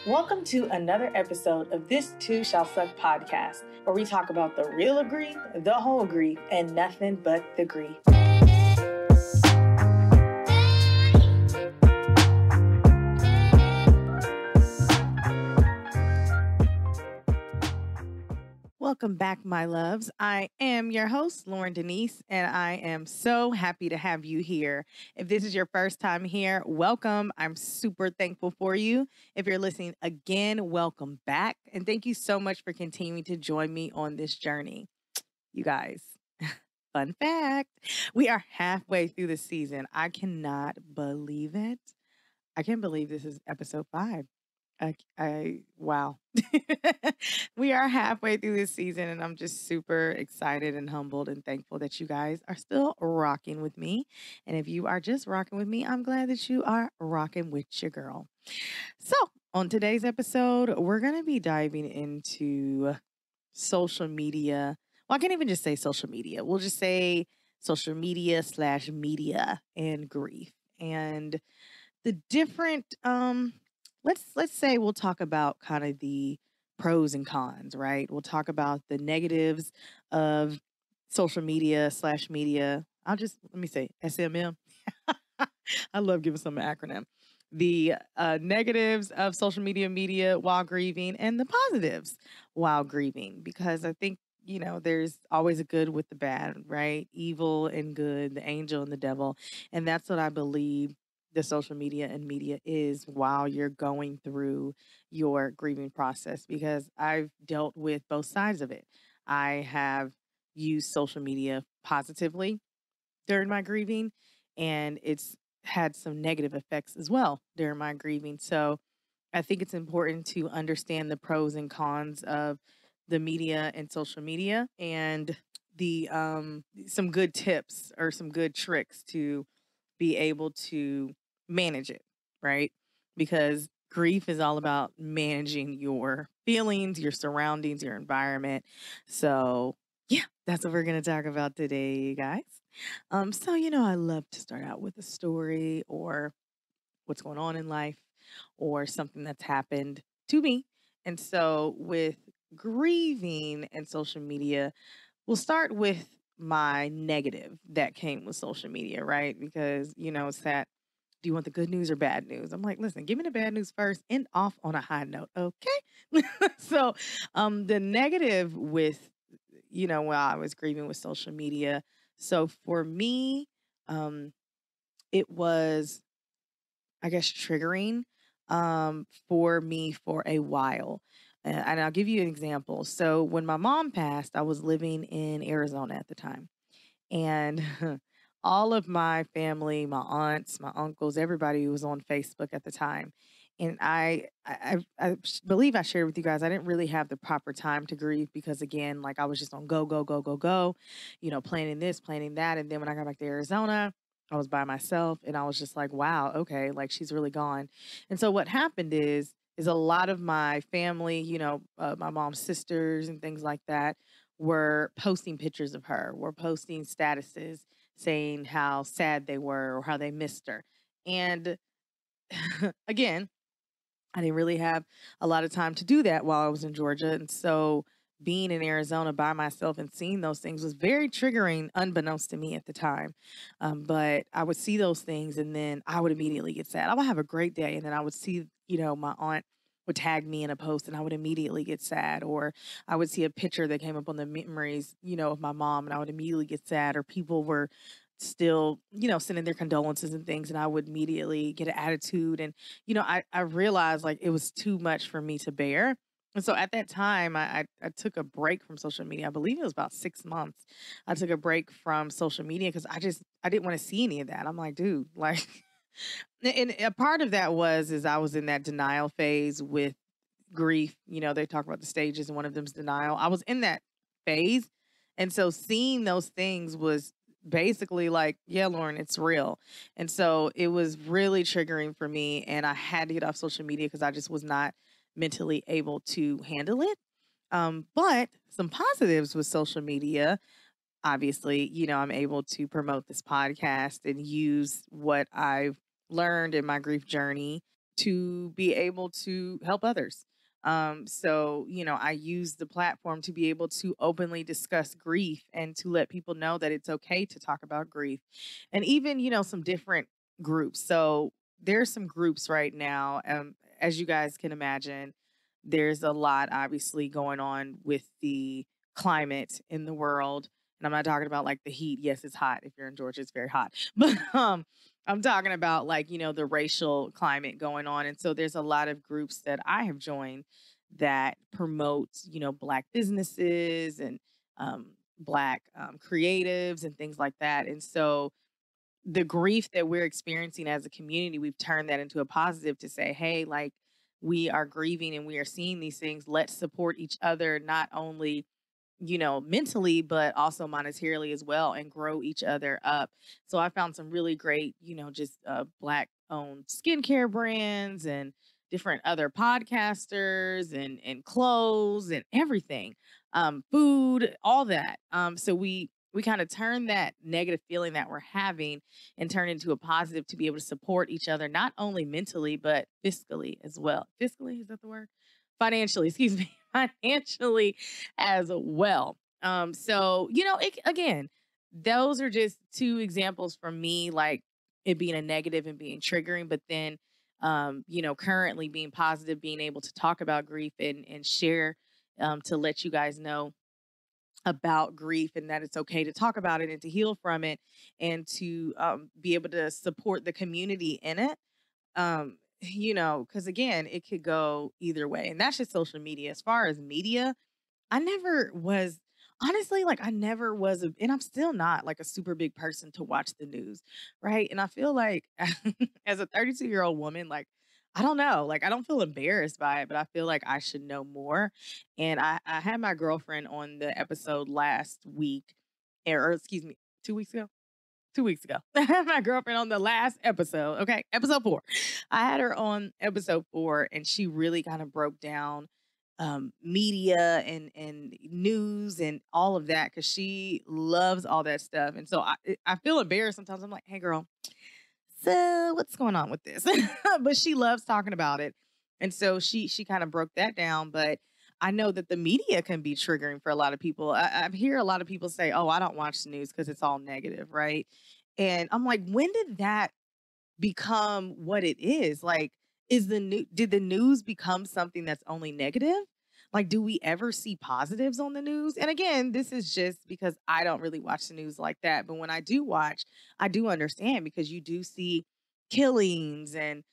Welcome to another episode of This Too Shall Suck podcast, where we talk about the real grief, the whole grief, and nothing but the grief. Welcome back, my loves. I am your host, Lauren Denise, and I am so happy to have you here. If this is your first time here, welcome. I'm super thankful for you. If you're listening again, welcome back. And thank you so much for continuing to join me on this journey. You guys, fun fact, we are halfway through the season. I cannot believe it. I can't believe this is episode 5. Wow. We are halfway through this season, and I'm just super excited and humbled and thankful that you guys are still rocking with me. And if you are just rocking with me, I'm glad that you are rocking with your girl. So, on today's episode, we're going to be diving into social media. Well, I can't even just say social media. We'll just say social media/media and grief. And the different let's say we'll talk about kind of the pros and cons, right? We'll talk about the negatives of social media/media. Let me say SMM. I love giving some acronym. The negatives of social media while grieving, and the positives while grieving, because I think, there's always a good with the bad, right? Evil and good, the angel and the devil. And that's what I believe the social media and media is while you're going through your grieving process, because I've dealt with both sides of it. I have used social media positively during my grieving, and it's had some negative effects as well during my grieving. So I think it's important to understand the pros and cons of the media and social media, and the some good tips or some good tricks to be able to manage it, right? Because grief is all about managing your feelings, your surroundings, your environment. So, yeah, that's what we're going to talk about today, guys. So, I love to start out with a story or what's going on in life or something that's happened to me. And so, with grieving and social media, we'll start with my negative that came with social media, right? Because, it's that, do you want the good news or bad news? I'm like, listen, give me the bad news first, end off on a high note, okay? So, the negative with, while I was grieving with social media. So for me, it was, I guess, triggering for me for a while. And I'll give you an example. So when my mom passed, I was living in Arizona at the time. And all of my family, my aunts, my uncles, everybody was on Facebook at the time. And I believe I shared with you guys, I didn't really have the proper time to grieve because, again, like I was just on go, go, go, go, go, planning this, planning that. And then when I got back to Arizona, I was by myself, and I was just like, wow, okay, like she's really gone. And so what happened is a lot of my family, my mom's sisters and things like that were posting pictures of her, were posting statuses saying how sad they were or how they missed her. And again, I didn't really have a lot of time to do that while I was in Georgia. And so being in Arizona by myself and seeing those things was very triggering, unbeknownst to me at the time. But I would see those things, and then I would immediately get sad. I would have a great day, and then I would see, my aunt would tag me in a post, and I would immediately get sad. Or I would see a picture that came up on the memories, of my mom, and I would immediately get sad. Or people were still, sending their condolences and things, and I would immediately get an attitude. And, I realized like it was too much for me to bear. And so at that time, I took a break from social media. I believe it was about 6 months. I took a break from social media because I didn't want to see any of that. I'm like, dude, like, and a part of that is I was in that denial phase with grief. They talk about the stages, and one of them's denial. I was in that phase. And so seeing those things was basically like, yeah, Lauren, it's real. And so it was really triggering for me. And I had to get off social media because I just was not mentally able to handle it. But some positives with social media, obviously, I'm able to promote this podcast and use what I've learned in my grief journey to be able to help others. So, I use the platform to be able to openly discuss grief and to let people know that it's okay to talk about grief. And even, some different groups. So, there's some groups right now, as you guys can imagine, there's a lot obviously going on with the climate in the world. And I'm not talking about like the heat. Yes, it's hot. If you're in Georgia, it's very hot. But I'm talking about like, the racial climate going on. And so there's a lot of groups that I have joined that promote, black businesses and black creatives and things like that. And so the grief that we're experiencing as a community, we've turned that into a positive to say, hey, like we are grieving and we are seeing these things. Let's support each other, not only mentally, but also monetarily as well, and grow each other up. So I found some really great, just black owned skincare brands and different other podcasters and clothes and everything, food, all that. So we kind of turn that negative feeling that we're having and turn into a positive to be able to support each other, not only mentally, but fiscally as well. Fiscally, is that the word? Financially, excuse me, financially as well. So again, those are just two examples from me, like it being a negative and being triggering, but then currently being positive, being able to talk about grief and share to let you guys know about grief and that it's okay to talk about it and to heal from it and to be able to support the community in it. Because again, it could go either way. And that's just social media. As far as media, I never was honestly, like, I never was and I'm still not like a super big person to watch the news, right? And I feel like as a 32-year-old woman, like, I don't know, like, I don't feel embarrassed by it, but I feel like I should know more. And I had my girlfriend on the episode last week, or excuse me, 2 weeks ago. 2 weeks ago. I had my girlfriend on the last episode. Okay. Episode 4. I had her on episode 4 and she really kind of broke down media and news and all of that because she loves all that stuff. And so I feel embarrassed sometimes. I'm like, hey girl, so what's going on with this? But she loves talking about it. And so she kind of broke that down. But I know that the media can be triggering for a lot of people. I hear a lot of people say, oh, I don't watch the news because it's all negative, right? And I'm like, when did that become what it is? Like, did the news become something that's only negative? Like, do we ever see positives on the news? And again, this is just because I don't really watch the news like that. But when I do watch, I do understand because you do see killings and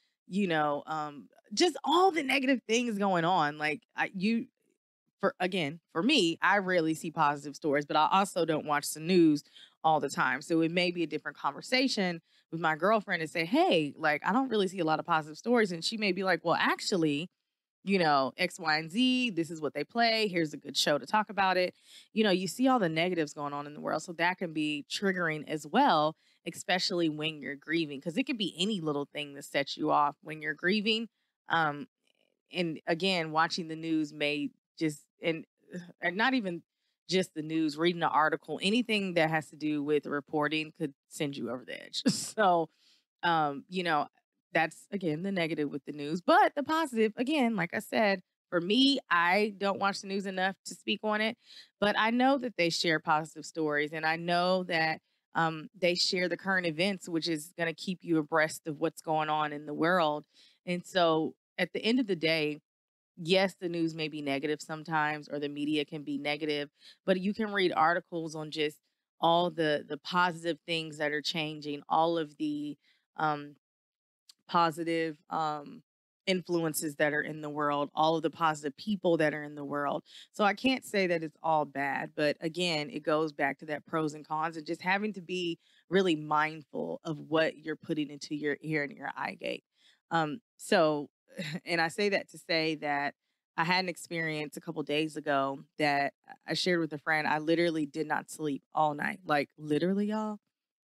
just all the negative things going on. Like for me, I rarely see positive stories, but I also don't watch the news all the time. So it may be a different conversation with my girlfriend and say, hey, like, I don't really see a lot of positive stories. And she may be like, well, actually, X, Y, and Z, this is what they play. Here's a good show to talk about it. You see all the negatives going on in the world. So that can be triggering as well, especially when you're grieving, because it could be any little thing that sets you off when you're grieving. Um, and again, watching the news may just and not even just the news, reading an article, anything that has to do with reporting could send you over the edge. So, um, you know, that's again the negative with the news, but the positive, again, like I said, for me, I don't watch the news enough to speak on it, but I know that they share positive stories, and I know that they share the current events, which is going to keep you abreast of what's going on in the world. And so, at the end of the day, yes, the news may be negative sometimes, or the media can be negative, but you can read articles on just all the positive things that are changing, all of the um, positive influences that are in the world, all of the positive people that are in the world. So I can't say that it's all bad, but again, it goes back to that pros and cons and just having to be really mindful of what you're putting into your ear and your eye gate. So, and I say that to say that I had an experience a couple days ago that I shared with a friend. I literally did not sleep all night. Like, literally, y'all.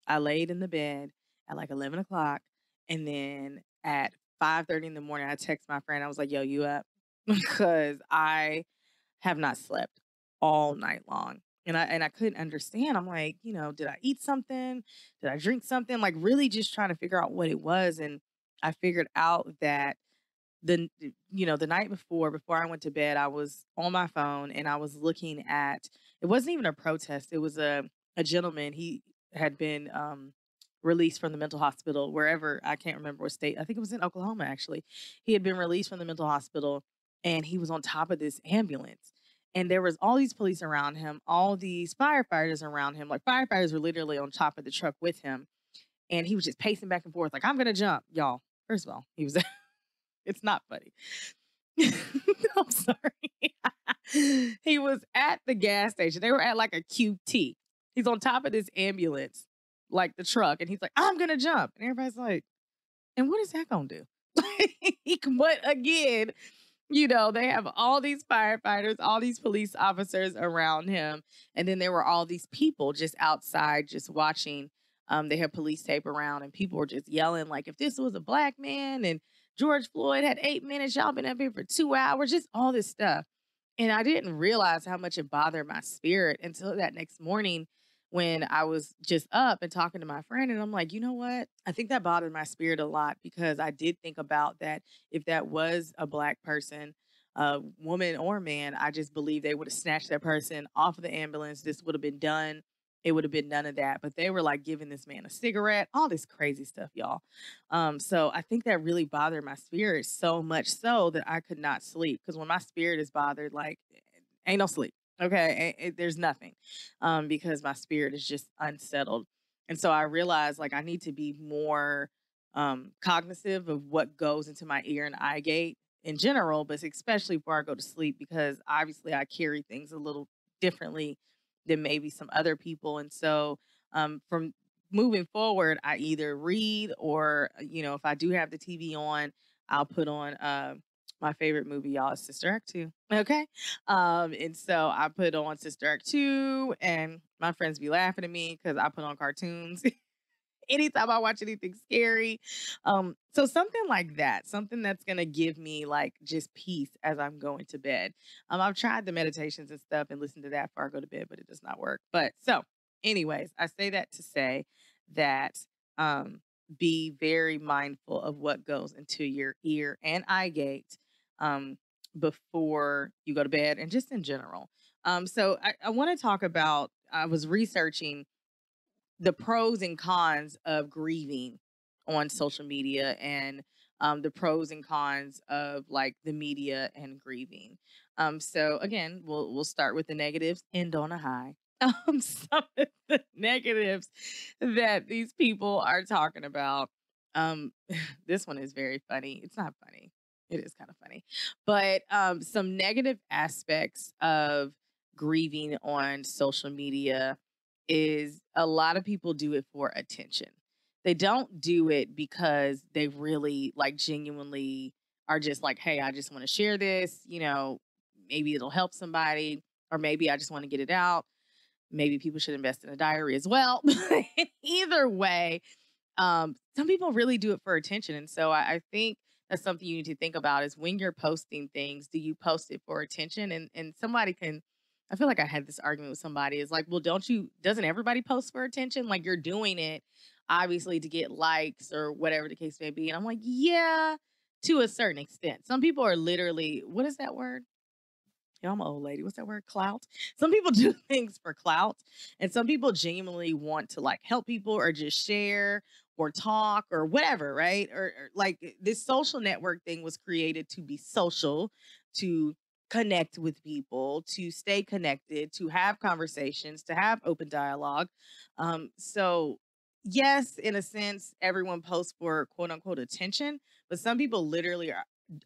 I laid in the bed at like 11 o'clock. And then at 5:30 in the morning, I text my friend. I was like, yo, you up? Because I have not slept all night long. And I couldn't understand. I'm like, did I eat something? Did I drink something? Like, really just trying to figure out what it was. And I figured out that the night before I went to bed, I was on my phone and I was looking at, it wasn't even a protest. It was a gentleman. He had been released from the mental hospital wherever, I can't remember what state. I think it was in Oklahoma actually. He had been released from the mental hospital and he was on top of this ambulance. And there was all these police around him, all these firefighters around him. Like firefighters were literally on top of the truck with him. And he was just pacing back and forth, like, I'm gonna jump, y'all. First of all, he was it's not funny. I'm sorry. He was at the gas station. They were at like a QT. He's on top of this ambulance, like the truck, and he's like, I'm gonna jump. And everybody's like, and what is that gonna do? But again, they have all these firefighters, all these police officers around him. And then there were all these people just outside, just watching. They had police tape around and people were just yelling, like, if this was a black man and George Floyd had 8 minutes, y'all been up here for 2 hours, just all this stuff. And I didn't realize how much it bothered my spirit until that next morning when I was just up and talking to my friend. And I'm like, you know what? I think that bothered my spirit a lot because I did think about that. If that was a black person, woman or man, I just believe they would have snatched that person off of the ambulance. This would have been done. It would have been none of that. But they were like giving this man a cigarette, all this crazy stuff, y'all. So I think that really bothered my spirit so much so that I could not sleep. Because when my spirit is bothered, like, ain't no sleep. Okay. There's nothing. Because my spirit is just unsettled. And so I realized like I need to be more cognizant of what goes into my ear and eye gate in general, but especially before I go to sleep, because obviously I carry things a little differently than maybe some other people. And so from moving forward, I either read or, if I do have the TV on, I'll put on my favorite movie, y'all, is Sister Act 2. Okay. And so I put on Sister Act 2 and my friends be laughing at me because I put on cartoons. Anytime I watch anything scary. So something like that, something that's going to give me like just peace as I'm going to bed. I've tried the meditations and stuff and listened to that before I go to bed, but it does not work. But so anyways, I say that to say that be very mindful of what goes into your ear and eye gate before you go to bed and just in general. So I want to talk about, I was researching the pros and cons of grieving on social media and the pros and cons of like the media and grieving. So again, we'll start with the negatives, end on a high. Some of the negatives that these people are talking about. Um, this one is very funny. It's not funny. It is kind of funny, but some negative aspects of grieving on social media is a lot of people do it for attention. They don't do it because they really like genuinely are just like, hey, I just want to share this, maybe it'll help somebody, or maybe I just want to get it out. Maybe people should invest in a diary as well. Either way, some people really do it for attention. And so I think that's something you need to think about is when you're posting things, do you post it for attention? And somebody can, I feel like I had this argument with somebody. It's like, well, doesn't everybody post for attention? Like you're doing it obviously to get likes or whatever the case may be. And I'm like, yeah, to a certain extent. Some people are literally, what is that word? Yeah, I'm an old lady. What's that word? Clout. Some people do things for clout, and some people genuinely want to like help people or just share or talk or whatever, right? Or like this social network thing was created to be social, to connect with people, to stay connected, to have conversations, to have open dialogue. So yes, in a sense, everyone posts for quote unquote attention, but some people literally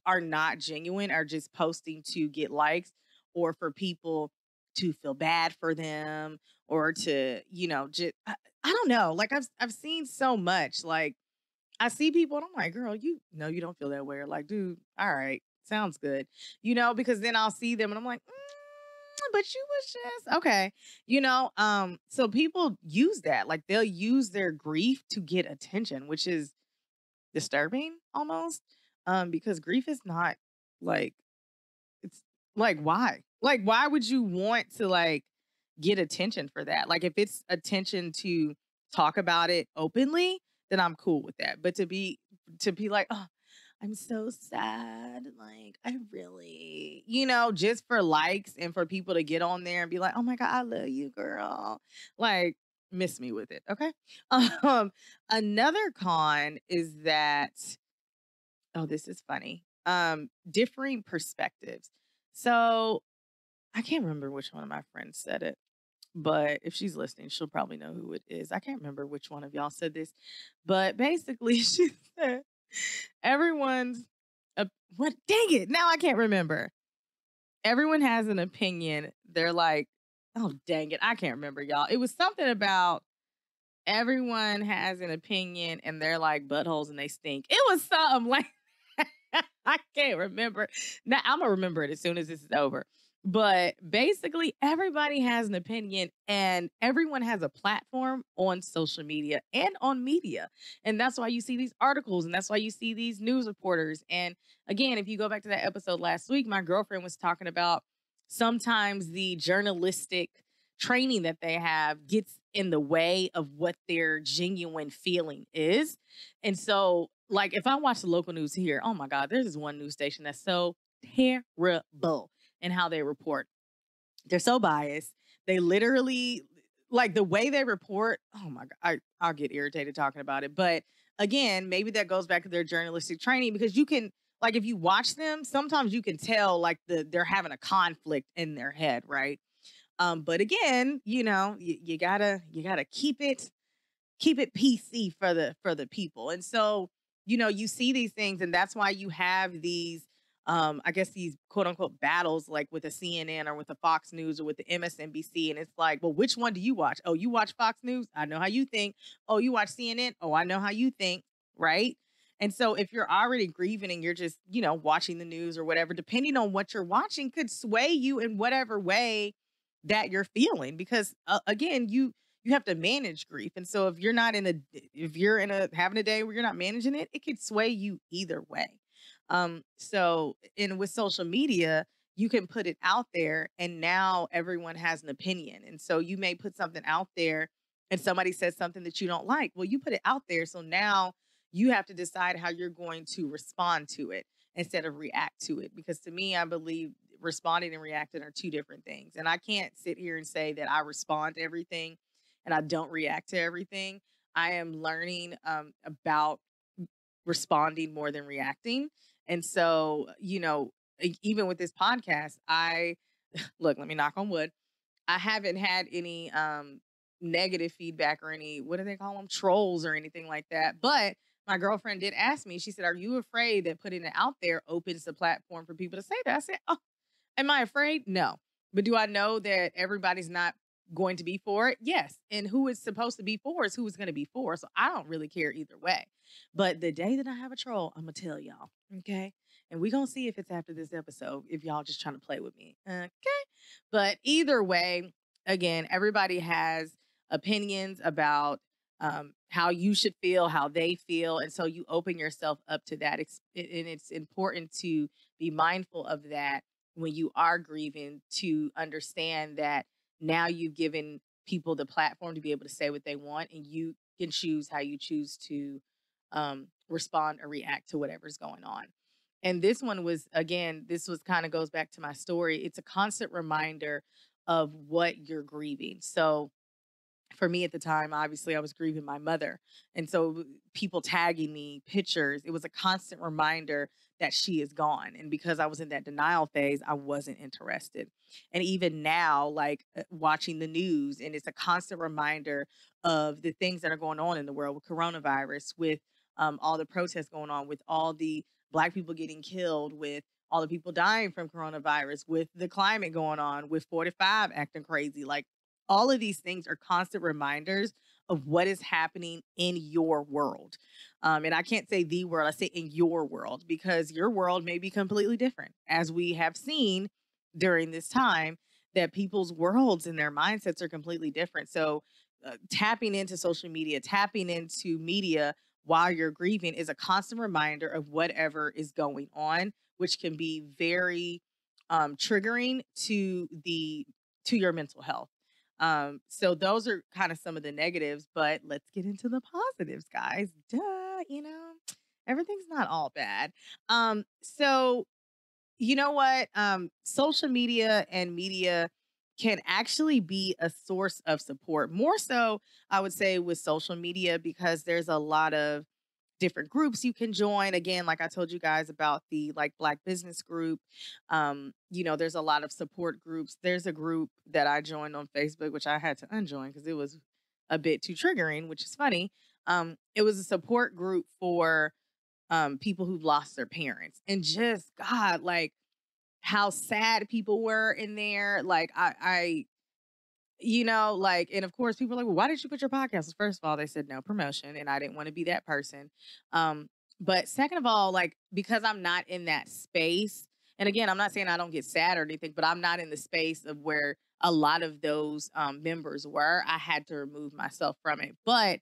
are not genuine, are just posting to get likes or for people to feel bad for them or to, just I don't know. Like I've seen so much. Like I see people and I'm like, girl, you know you don't feel that way. Or like, dude, all right, sounds good. Because then I'll see them and I'm like, but you was just okay. So people use that. Like they'll use their grief to get attention, which is disturbing almost. Because grief is not like it's like why? Like why would you want to like get attention for that? Like if it's attention to talk about it openly, then I'm cool with that. But to be like, oh, I'm so sad. Like, I really, just for likes and for people to get on there and be like, oh my God, I love you, girl. Like, miss me with it. Okay. Um, Another con is that, oh, this is funny. Differing perspectives. So I can't remember which one of my friends said it, but if she's listening, she'll probably know who it is. I can't remember which one of y'all said this, but basically she said everyone's what, dang it, now I can't remember. Everyone has an opinion. They're like, oh dang it, I can't remember, y'all. It was something about everyone has an opinion and they're like buttholes and they stink. It was something like I can't remember. Now I'm gonna remember it as soon as this is over. But basically, everybody has an opinion and everyone has a platform on social media and on media. And that's why you see these articles and that's why you see these news reporters. And again, if you go back to that episode last week, my girlfriend was talking about sometimes the journalistic training that they have gets in the way of what their genuine feeling is. And so, like, if I watch the local news here, oh my God, there's this one news station that's so terrible in how they report. They're so biased. They literally, like, the way they report, oh my God, I'll get irritated talking about it. But again, maybe that goes back to their journalistic training because you can, like, if you watch them, sometimes you can tell, like, they're having a conflict in their head, right? But again, you gotta keep it PC for the people. And so, you see these things, and that's why you have these I guess these quote unquote battles like with a CNN or with a Fox News or with the MSNBC. And it's like, well, which one do you watch? Oh, you watch Fox News? I know how you think. Oh, you watch CNN? Oh, I know how you think, right? And so if you're already grieving and you're just, watching the news or whatever, depending on what you're watching could sway you in whatever way that you're feeling because again, you have to manage grief. And so if you're in a having a day where you're not managing it, it could sway you either way. So and with social media, you can put it out there and now everyone has an opinion. And so you may put something out there and somebody says something that you don't like. Well, you put it out there. So now you have to decide how you're going to respond to it instead of react to it. Because to me, I believe responding and reacting are two different things. And I can't sit here and say that I respond to everything and I don't react to everything. I am learning about responding more than reacting. And so, even with this podcast, I look, let me knock on wood. I haven't had any negative feedback or any, what do they call them? Trolls or anything like that. But my girlfriend did ask me, she said, are you afraid that putting it out there opens the platform for people to say that? I said, oh, am I afraid? No. But do I know that everybody's not going to be for it? Yes. And who is supposed to be for is who is going to be for. So I don't really care either way. But the day that I have a troll, I'm going to tell y'all. Okay. And we're going to see if it's after this episode, if y'all just trying to play with me. Okay. But either way, again, everybody has opinions about how you should feel, how they feel. And so you open yourself up to that. And it's important to be mindful of that when you are grieving, to understand that now you've given people the platform to be able to say what they want, and you can choose how you choose to respond or react to whatever's going on. And this one was, again, this was kind of goes back to my story. It's a constant reminder of what you're grieving. So for me at the time, obviously, I was grieving my mother. And so people tagging me pictures, it was a constant reminder that she is gone. And because I was in that denial phase, I wasn't interested. And even now, like watching the news, and it's a constant reminder of the things that are going on in the world with coronavirus, with all the protests going on, with all the Black people getting killed, with all the people dying from coronavirus, with the climate going on, with 45 acting crazy. Like all of these things are constant reminders of what is happening in your world. And I can't say the world, I say in your world, because your world may be completely different. As we have seen during this time, that people's worlds and their mindsets are completely different. So tapping into social media, tapping into media while you're grieving is a constant reminder of whatever is going on, which can be very triggering to your mental health. So those are kind of some of the negatives, but let's get into the positives, guys. Duh, everything's not all bad. So you know what? Social media and media can actually be a source of support. More so, I would say, with social media because there's a lot of different groups you can join. Again, like I told you guys about the like Black business group. There's a lot of support groups. There's a group that I joined on Facebook, which I had to unjoin because it was a bit too triggering, which is funny. It was a support group for people who've lost their parents. And just God, like how sad people were in there. Like like, and of course people are like, well, why did you put your podcast? Well, first of all, they said no promotion, and I didn't want to be that person. But second of all, like, because I'm not in that space, and again, I'm not saying I don't get sad or anything, but I'm not in the space of where a lot of those members were. I had to remove myself from it. But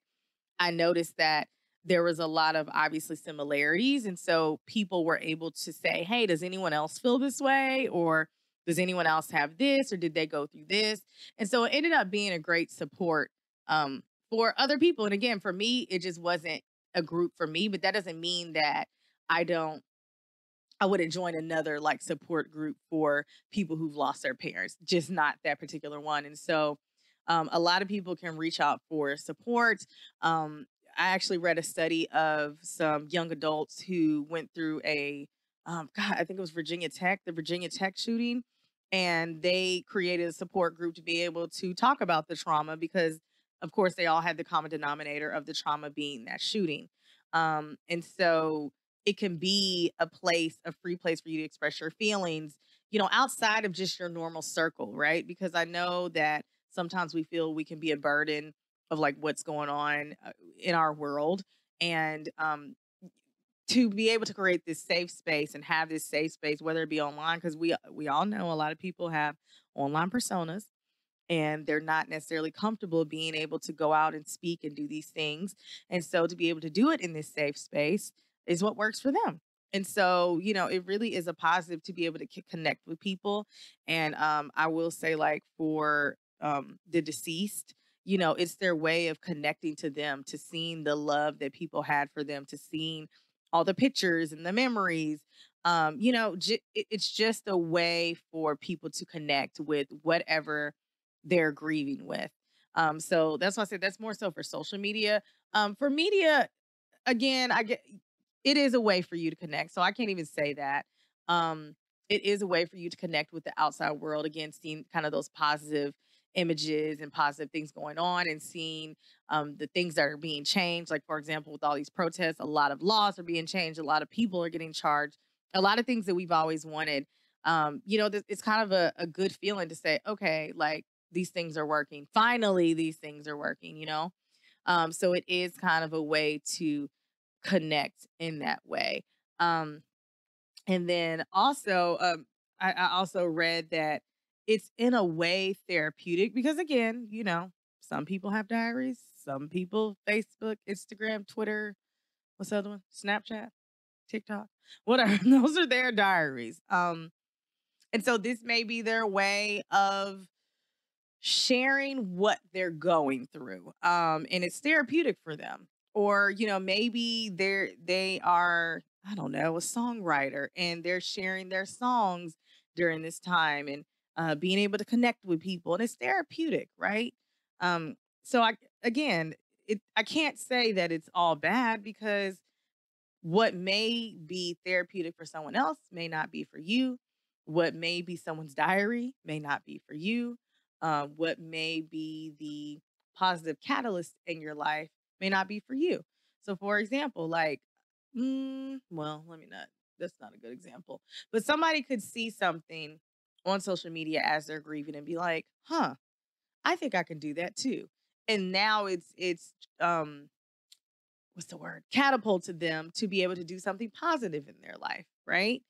I noticed that there was a lot of obviously similarities. And so people were able to say, hey, does anyone else feel this way? Or does anyone else have this? Or did they go through this? And so it ended up being a great support for other people. And again, for me, it just wasn't a group for me, but that doesn't mean that I don't I wouldn't join another like support group for people who've lost their parents, just not that particular one. And so a lot of people can reach out for support. I actually read a study of some young adults who went through God, I think it was the Virginia Tech shooting. And they created a support group to be able to talk about the trauma because, of course, they all had the common denominator of the trauma being that shooting. And so it can be a free place for you to express your feelings, outside of just your normal circle, right? Because I know that sometimes we feel we can be a burden of like what's going on in our world. And to be able to create this safe space and have this safe space, whether it be online, because we all know a lot of people have online personas and they're not necessarily comfortable being able to go out and speak and do these things. And so to be able to do it in this safe space is what works for them. And so, it really is a positive to be able to connect with people. And I will say, like, for the deceased, it's their way of connecting to them, to seeing the love that people had for them, to seeing all the pictures and the memories. It's just a way for people to connect with whatever they're grieving with. So that's why I said that's more so for social media. For media, again, I get it is a way for you to connect. So I can't even say that. Um, it is a way for you to connect with the outside world. Again, seeing kind of those positive images and positive things going on and seeing the things that are being changed. Like, for example, with all these protests, a lot of laws are being changed. A lot of people are getting charged. A lot of things that we've always wanted. It's kind of a good feeling to say, okay, like these things are working. Finally, these things are working. So it is kind of a way to connect in that way. Um, and then also, I also read that it's in a way therapeutic because, again, some people have diaries, some people Facebook, Instagram, Twitter, what's the other one? Snapchat, TikTok, whatever. Those are their diaries. And so this may be their way of sharing what they're going through. And it's therapeutic for them. Or, maybe they are, I don't know, a songwriter and they're sharing their songs during this time and being able to connect with people. And it's therapeutic, right? So I can't say that it's all bad because what may be therapeutic for someone else may not be for you. What may be someone's diary may not be for you. What may be the positive catalyst in your life may not be for you. So, for example, like, well, let me not, that's not a good example, but somebody could see something on social media as they're grieving and be like, huh, I think I can do that too. And now it's what's the word? Catapulted them to be able to do something positive in their life, right?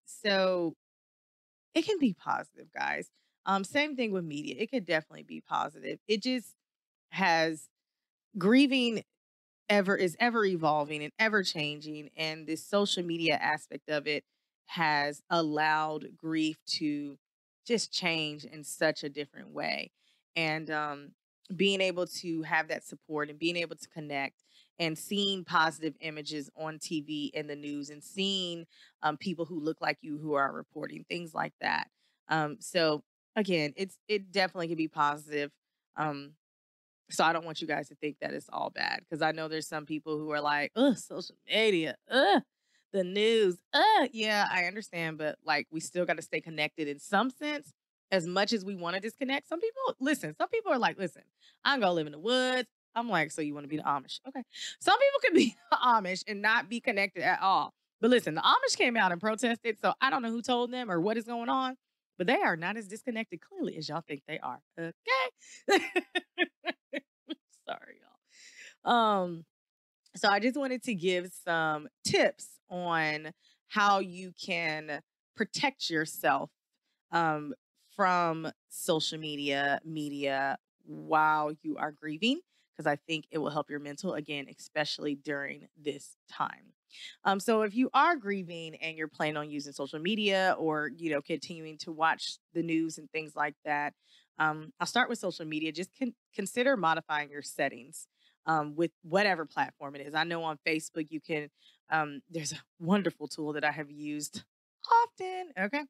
So it can be positive, guys. Same thing with media. It could definitely be positive. It just has grieving ever evolving and ever changing, and this social media aspect of it has allowed grief to just change in such a different way. And being able to have that support and being able to connect and seeing positive images on TV and the news, and seeing people who look like you who are reporting things like that. So again, it definitely can be positive. Um, so I don't want you guys to think that it's all bad, because I know there's some people who are like, "Ugh, social media, ugh, the news, yeah, I understand, but like we still got to stay connected in some sense. As much as we want to disconnect, some people listen. Some people are like, "Listen, I'm gonna live in the woods." I'm like, "So you want to be the Amish?" Okay. Some people can be the Amish and not be connected at all. But listen, the Amish came out and protested, so I don't know who told them or what is going on, but they are not as disconnected clearly as y'all think they are. Okay. Sorry, y'all. So I just wanted to give some tips on how you can protect yourself um, from social media while you are grieving, because I think it will help your mental, again, especially during this time. So if you are grieving and you're planning on using social media, or continuing to watch the news and things like that, I'll start with social media. Just consider modifying your settings with whatever platform it is. I know on Facebook you can. There's a wonderful tool that I have used often. Okay,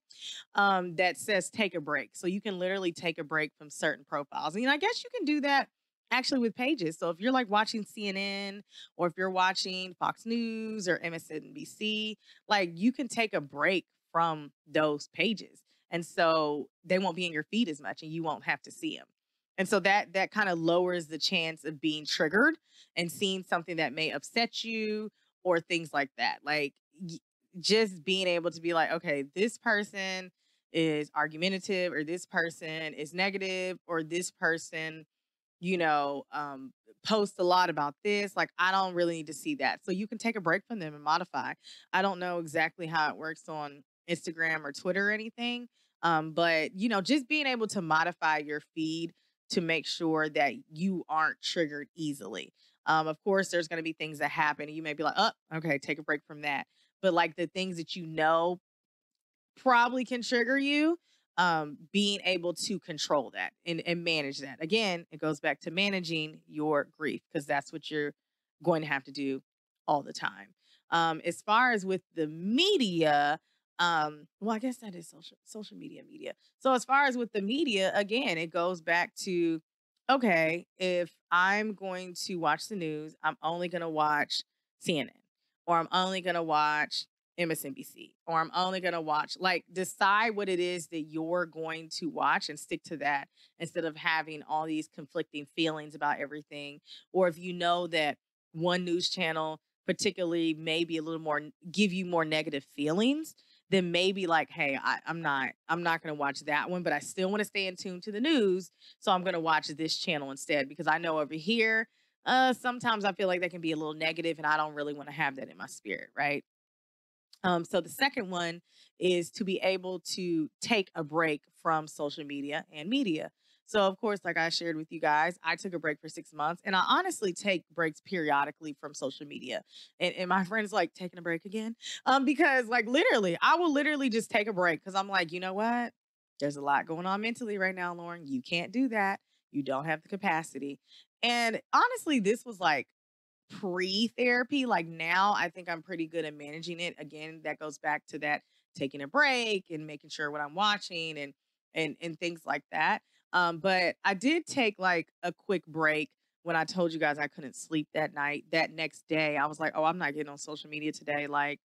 that says take a break. So you can literally take a break from certain profiles. And I guess you can do that actually with pages. So if you're like watching CNN, or if you're watching Fox News or MSNBC, like you can take a break from those pages. And so they won't be in your feed as much and you won't have to see them. And so that kind of lowers the chance of being triggered and seeing something that may upset you or things like that. Like just being able to be like, okay, this person is argumentative, or this person is negative, or this person, you know, um, posts a lot about this. Like, I don't really need to see that. So you can take a break from them and modify. I don't know exactly how it works on Instagram or Twitter or anything. But just being able to modify your feed to make sure that you aren't triggered easily. Of course, there's going to be things that happen, and you may be like, oh, okay, take a break from that. But like the things that probably can trigger you, being able to control that and manage that. Again, it goes back to managing your grief, because that's what you're going to have to do all the time. As far as with the media, well, I guess that is social media. So as far as with the media, again, it goes back to, okay, if I'm going to watch the news, I'm only going to watch CNN, or I'm only going to watch MSNBC, or I'm only going to watch, like, decide what it is that you're going to watch and stick to that, instead of having all these conflicting feelings about everything. Or if you know that one news channel particularly maybe a little more give you more negative feelings, then maybe like, hey, I'm not going to watch that one, but I still want to stay in tune to the news. So I'm going to watch this channel instead, because I know over here, sometimes I feel like that can be a little negative and I don't really want to have that in my spirit. Right. So the second one is to be able to take a break from social media and media. So of course, like I shared with you guys, I took a break for 6 months, and I honestly take breaks periodically from social media. And my friends like, taking a break again, because like literally, I will literally just take a break, because I'm like, you know what? There's a lot going on mentally right now, Lauren. You can't do that. You don't have the capacity. And honestly, this was like pre-therapy. Like now I think I'm pretty good at managing it. Again, that goes back to that taking a break and making sure what I'm watching, and things like that. But I did take like a quick break when I told you guys I couldn't sleep that night. That next day, I was like, oh, I'm not getting on social media today. Like,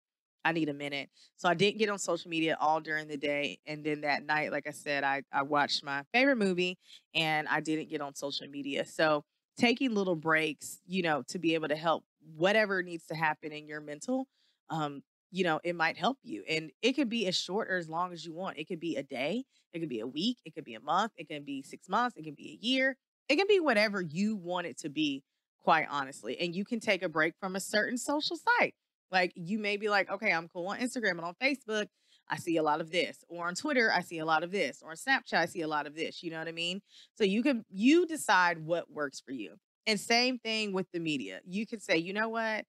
I need a minute. So I didn't get on social media all during the day. And then that night, like I said, I watched my favorite movie and I didn't get on social media. So taking little breaks, to be able to help whatever needs to happen in your mental, it might help you. And it could be as short or as long as you want. It could be a day, it could be a week, it could be a month, it can be 6 months, it can be a year, it can be whatever you want it to be, quite honestly. And you can take a break from a certain social site. Like you may be like, okay, I'm cool on Instagram and on Facebook. I see a lot of this, or on Twitter, I see a lot of this, or on Snapchat, I see a lot of this. You know what I mean? So you decide what works for you. And same thing with the media. You could say, you know what?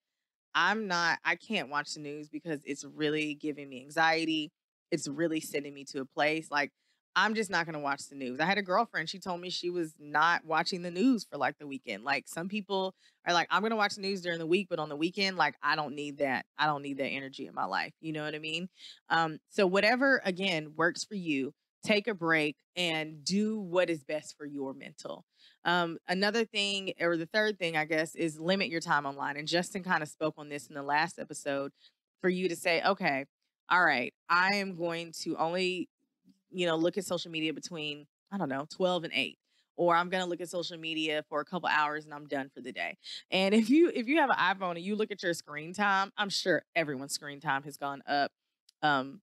I can't watch the news because it's really giving me anxiety. It's really sending me to a place. Like I'm just not going to watch the news. I had a girlfriend, she told me she was not watching the news for like the weekend. Like some people are like, I'm going to watch the news during the week, but on the weekend, like I don't need that. I don't need that energy in my life. You know what I mean? So whatever, again, works for you, take a break and do what is best for your mental. Another thing, or the third thing, I guess, is limit your time online. And Justin kind of spoke on this in the last episode for you to say, okay, all right, I am going to only look at social media between, I don't know, 12 and 8. Or I'm going to look at social media for a couple hours and I'm done for the day. And if you have an iPhone and you look at your screen time, I'm sure everyone's screen time has gone up. Um,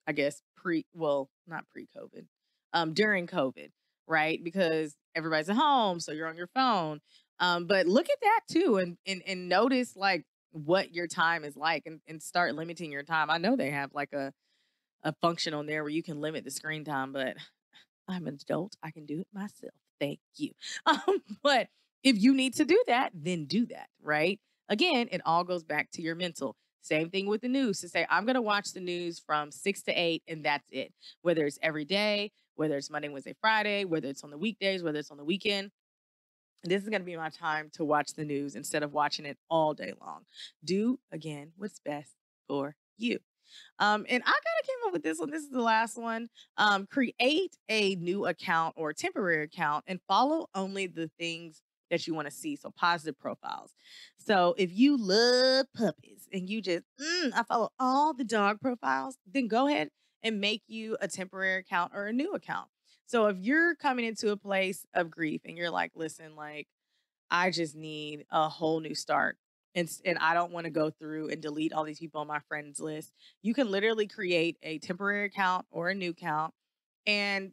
I guess not pre-COVID, during COVID, right? Because everybody's at home, so you're on your phone. But look at that too, and notice like what your time is like, and start limiting your time. I know they have like a function on there where you can limit the screen time, but I'm an adult. I can do it myself. Thank you. But if you need to do that, then do that, right? Again, it all goes back to your mental. Same thing with the news to say, I'm going to watch the news from 6 to 8, and that's it. Whether it's every day, whether it's Monday, Wednesday, Friday, whether it's on the weekdays, whether it's on the weekend, this is going to be my time to watch the news instead of watching it all day long. Do, again, what's best for you. And I kind of came up with this one. This is the last one. Create a new account or temporary account and follow only the things that you want to see. So positive profiles. So if you love puppies and you just, I follow all the dog profiles, then go ahead and make you a temporary account or a new account. So if you're coming into a place of grief and you're like, listen, like, I just need a whole new start. And I don't want to go through and delete all these people on my friends list. You can literally create a temporary account or a new account and,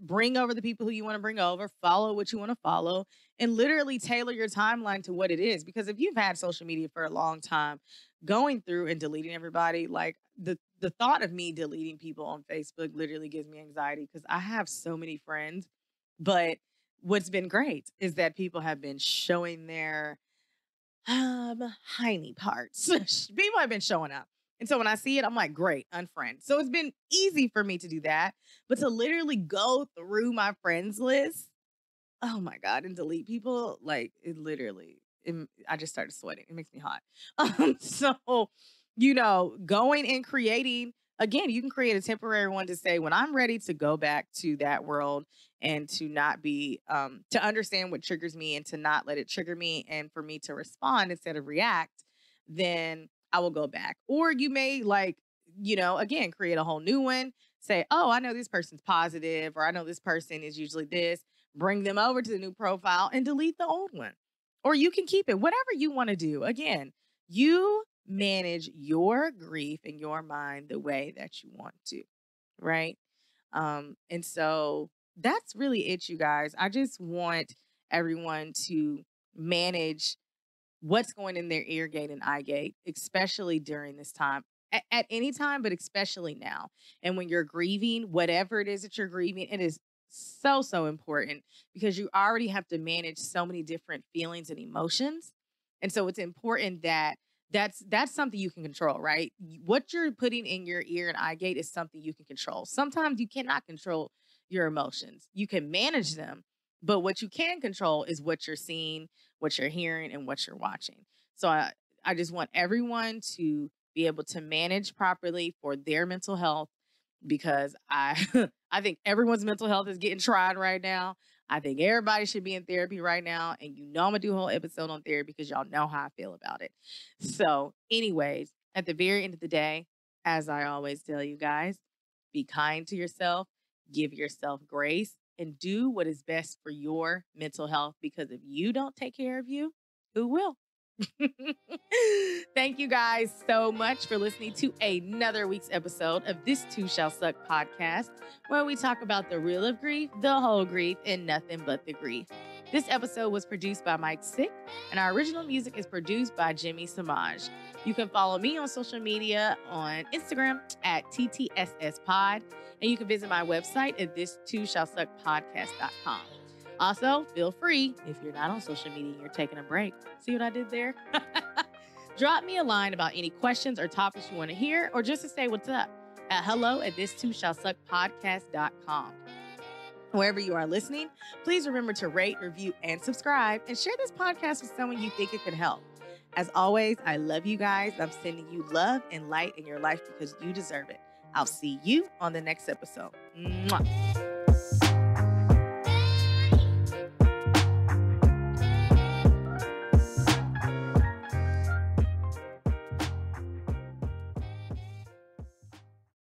bring over the people who you want to bring over, follow what you want to follow, and literally tailor your timeline to what it is. Because if you've had social media for a long time, going through and deleting everybody, like the thought of me deleting people on Facebook literally gives me anxiety because I have so many friends. But what's been great is that people have been showing their hiney parts. People have been showing up. And so when I see it, I'm like, great, unfriend. So it's been easy for me to do that. But to literally go through my friends list, oh my God, and delete people, like it literally, I just started sweating. It makes me hot. So, going and creating, again, you can create a temporary one to say, when I'm ready to go back to that world and to not be, to understand what triggers me and to not let it trigger me and for me to respond instead of react, then I will go back. Or you may again, create a whole new one, say, oh, I know this person's positive, or I know this person is usually this, bring them over to the new profile and delete the old one. Or you can keep it, whatever you want to do. Again, you manage your grief in your mind the way that you want to, right? And so that's really it, you guys. I just want everyone to manage what's going in their ear gate and eye gate, especially during this time. At any time, but especially now. And when you're grieving, whatever it is that you're grieving, it is so, so important because you already have to manage so many different feelings and emotions. And so it's important that that's something you can control, right? What you're putting in your ear and eye gate is something you can control. Sometimes you cannot control your emotions. You can manage them, but what you can control is what you're seeing, what you're hearing, and what you're watching. So I just want everyone to be able to manage properly for their mental health because I I think everyone's mental health is getting tried right now. I think everybody should be in therapy right now. And I'm gonna do a whole episode on therapy because y'all know how I feel about it. So, anyways, at the very end of the day, as I always tell you guys, be kind to yourself, give yourself grace, and do what is best for your mental health because if you don't take care of you, who will? Thank you guys so much for listening to another week's episode of This Too Shall Suck podcast, where we talk about the real of grief, the whole grief, and nothing but the grief. This episode was produced by Mike Sick, and our original music is produced by Jimmy Samaj. You can follow me on social media on Instagram at TTSSPod, and you can visit my website at thistooshallsuckpodcast.com. Also, feel free, if you're not on social media and you're taking a break, see what I did there? Drop me a line about any questions or topics you want to hear, or just to say what's up. at hello@this-too-shall-suck-podcast.com. Wherever you are listening, please remember to rate, review, and subscribe, and share this podcast with someone you think it could help. As always, I love you guys. I'm sending you love and light in your life because you deserve it. I'll see you on the next episode. Mwah.